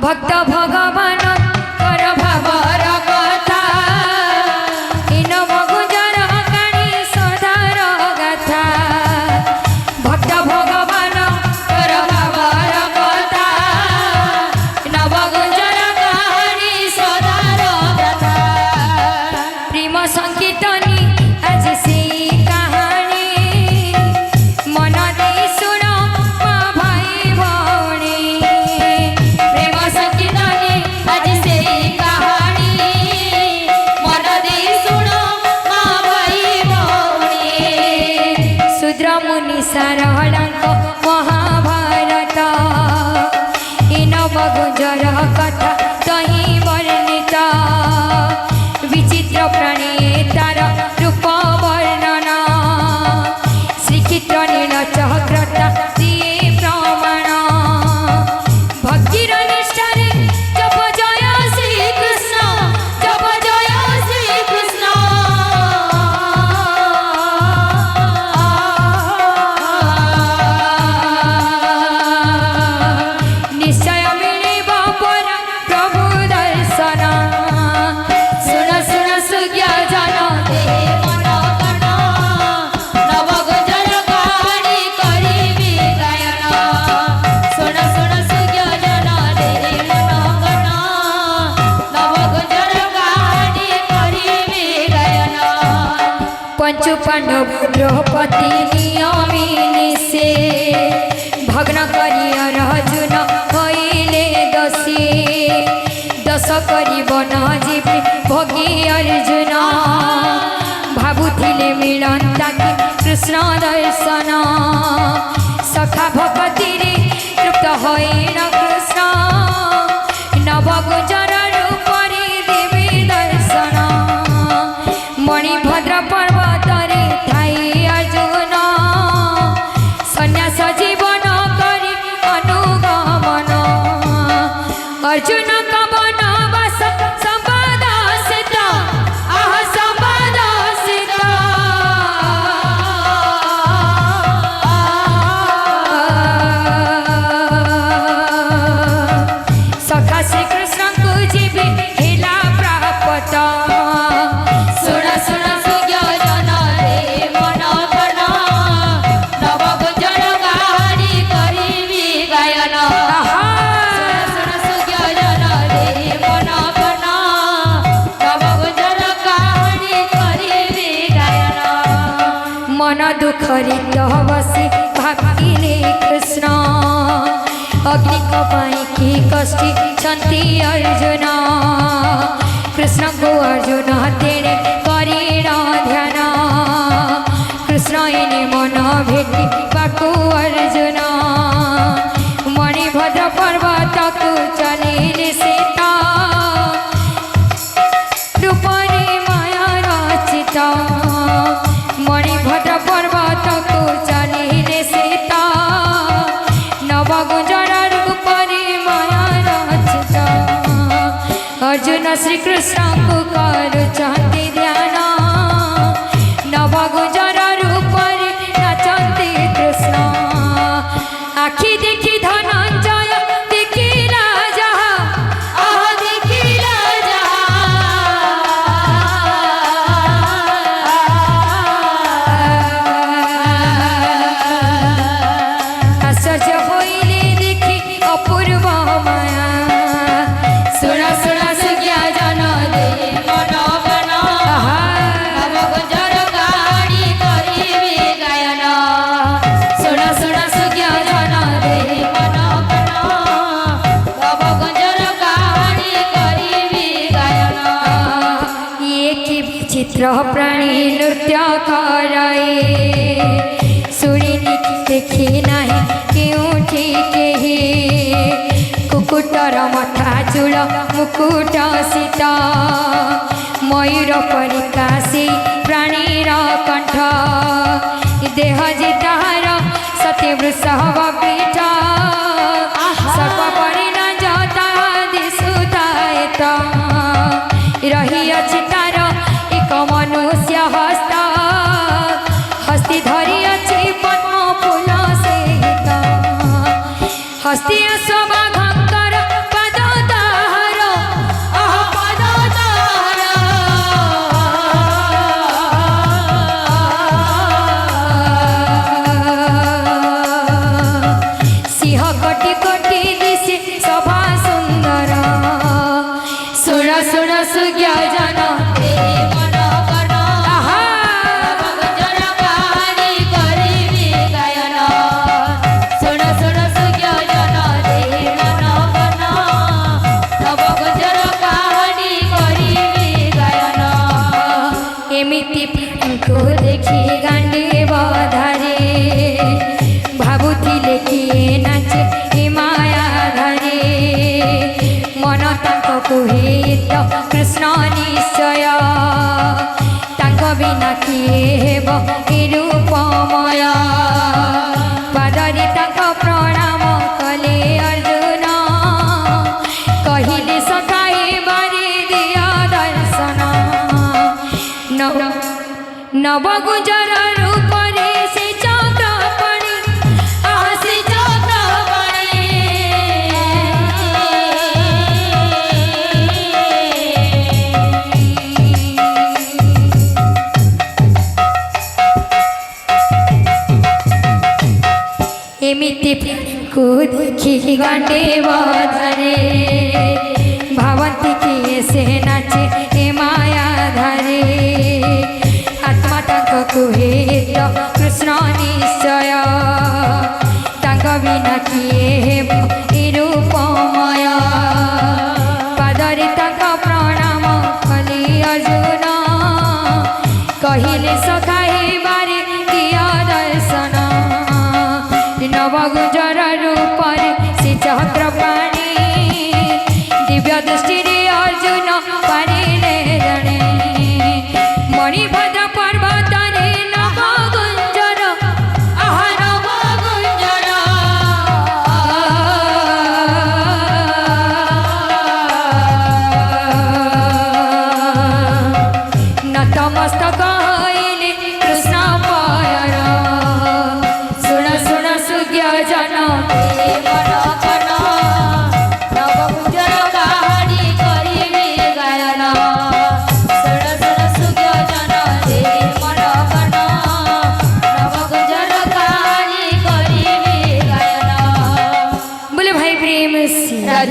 भक्त भगवान कर भावर कथा इन मगुजर काणी सदार गाथा भक्त भगवान कर भावर कथा इन मगुजर काणी सदार गाथा प्रेम संकीर्तनी आज से कहानी मन दे सुन माँ भाई भौणी प्रेम संकीर्तनी आज से कहानी मन दे सुन माँ भाई भौणी शूद्र मुनि सारहलांक महाभारत इन मगुजर कथा तही वर्णित विचित्र प्राणी तार रूप वर्णना श्रीक्षेत्र नील चक्रता दिए प्रमाण भक्तिर निष्ठारे जप जय श्री कृष्ण जप जय श्री कृष्ण निश्चय मिलिब पर प्रभु दर्शन सुन सुन सुज्ञ जन दे मन कण नवगुजर काणी करिबि गायन सुन सुन सुज्ञ जन दे मन कण नवगुजर काणी करिबि गायन पंचु पांडव द्रौपदी नियमिनी से भग्न करिय अर्जुन होइले दसी दश करी बन जीवी भोगी अर्जुन भावुथिले मिलंता कि कृष्ण दर्शन सखा भक्ति तृप्त होइन कृष्ण नवगुजर रूपरी देवी दर्शन मणिभद्र पर्वतरे थाई अर्जुन सन्यास जीवन करी अनुगमन अर्जुन कवन वास संवाद सिद्ध आह संवाद सिद्ध सखा श्री कृष्ण को जीवी हिला प्राप्त सुन सुन सुज्ञ जन रे मन कण नवगुजर काणी करिबि गायन सुन सुन सुज्ञ जन रे मन कण नवगुजर काणी करिबि गायन मन दुखरित बसी भागिले कृष्ण अग्निक पाई की कष्टी छन्ति अर्जुन कृष्ण को अर्जुन तेरे करीण ध्यान कृष्ण इने मन भेटी बाकु अर्जुन मणिभद्र पर्वत को चलिले सीता रूपरे माया रचित मणिभद्र पर्वत को चलिले सीता नवगुजर रूपरे माया रचित अर्जुन श्री कृष्ण को करुचंती ध्यान नवगुजर रूपरे नाचंती कृष्ण आखि देखी धनंजय देखिला जहा आह देखिला जहा आश्चर्य होइले देखि अपूर्व माया सुन सुन सुज्ञ जन दे मन कण नवगुजर काणी करिबि गायन सुन सुन सुज्ञ जन दे मन कण नवगुजर काणी करिबि गायन ये कि विचित्र प्राणी नृत्य करे शुणिनी देखी नाही केउठी केही कुकुटर मथा चूल मुकुट सीत मयूर परिकाशी प्राणीर कंठ देह जितार सत्य वृषभ पीठ सर्प परिणजता दिशुतायत रही अछि तार एक मनुष्य हस्त हस्ती धरी अछि पद्म फूल सहित हस्ती शोभा घंकर पद कुहे तो कृष्ण निश्चय तांक बिना किए हेब ए रूपमय पादरे तांक प्रणाम कले अर्जुन कहिले सखाई बारी दिया दर्शन नव गुजर रूपरे से चक्रपणि आसे चक्रपणि एमिति को देखी गांडे बधरे भावंती किए से नाचे ए माया धरे आत्मा तांक कुहे तो कृष्ण निश्चय तांक बिना किए हेब ए रूपमय पादरे तांक प्रणाम कले अर्जुन कहिले सखाई बारे दिया दर्शन नव गुजर रूपरे से चक्रपाणि दिव्य दृष्टि अर्जुन पारिले जणे मणिभद्र पर्वतरे नव गुंजर आहा नव गुंजर नतमस्तक हइले कृष्ण पायर सुन सुन सुज्ञ जन मन कन नव गुंजर गाड़ी करिबे गायन सुन सुन सुज्ञ जन मन कन नव गुंजर गाड़ी करिबे गायन बोले भाई प्रेम से